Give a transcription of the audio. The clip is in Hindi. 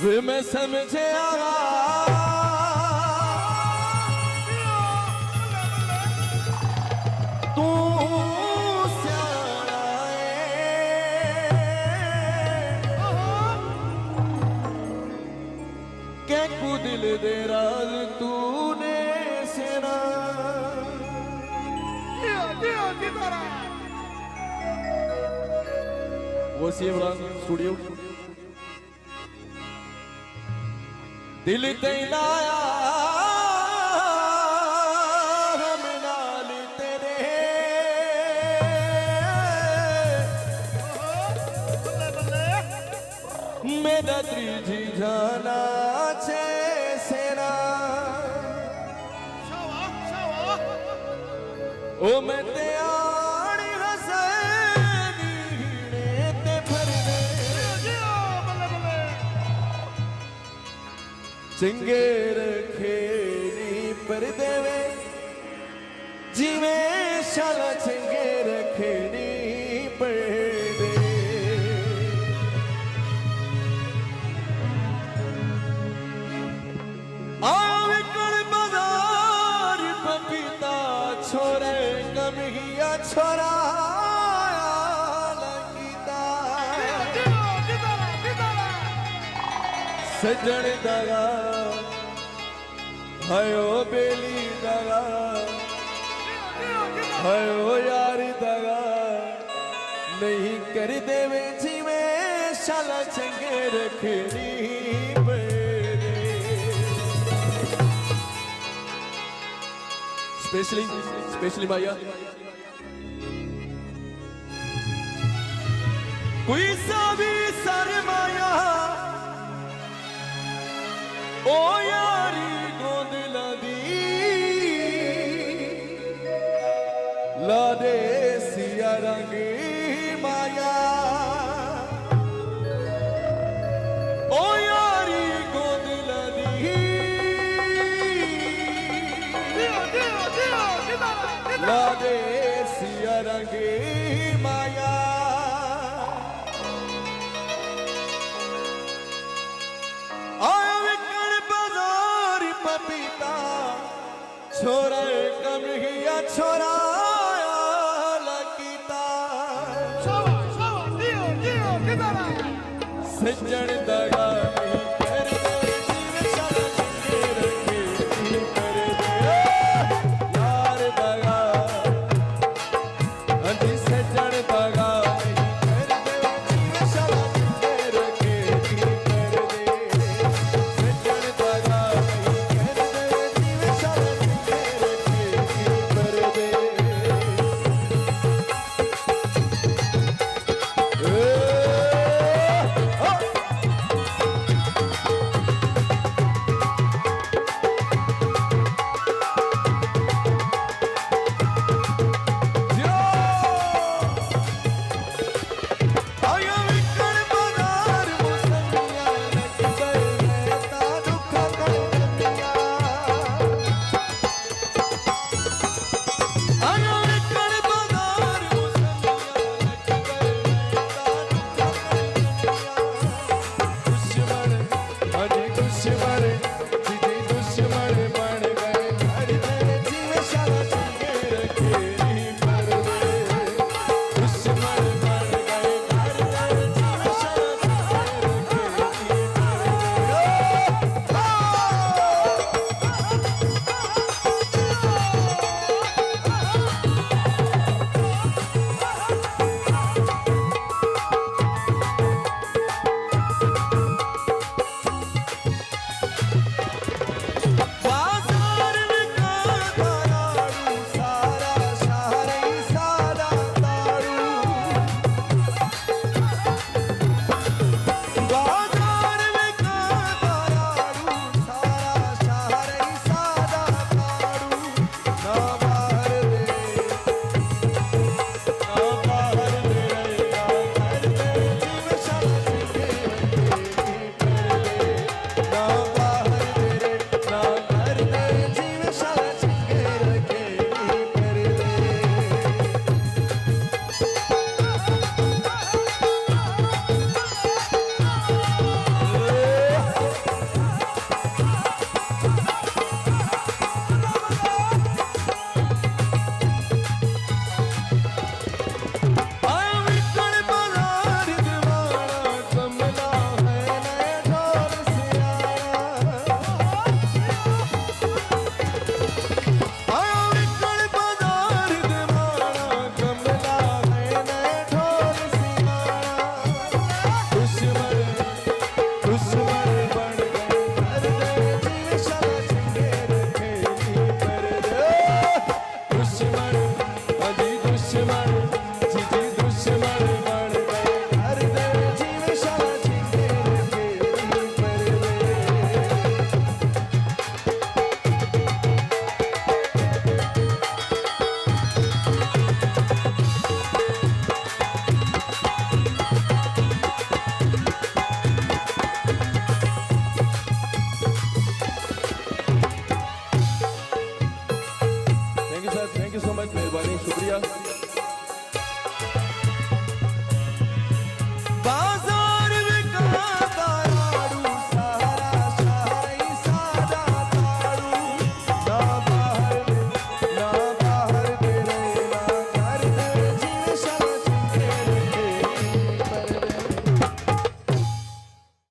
वे मैं समझे तू स्याणा के कु दिल दे राज तूने सेना वो इमरान स्टूडियो दिल तेरा हम नाल तेरे मेरा त्रिजी जाना छे सेना ओ मैं त्याड़ी हसनी ते भर दे चंगे रखे नी पर देवे जीवे शाला चंगे रखे नी पर दे आविकल बाजार पपीता छोरे कमिया छोरा सजन दगा हयो बेली दगा हयो यारी दगा नहीं कर देवे जीवे शाला चंगे रखनी स्पेशली भैया कोई सा भी सरमाया ओ यारी गोद लदी ला दे सिया रंगी माया ओ यारी गोद लदी ला दे सिया रंगी माया पपीता छोरा कमिया छोरा लकीता सज्जन दगा कर दे जीव शाला चंगे रखे कर दे यार दगा अंधी सज्जन दगा कर दे जीव शाला चंगे रखे कर दे सज्जन दगा ਵਧੀਆ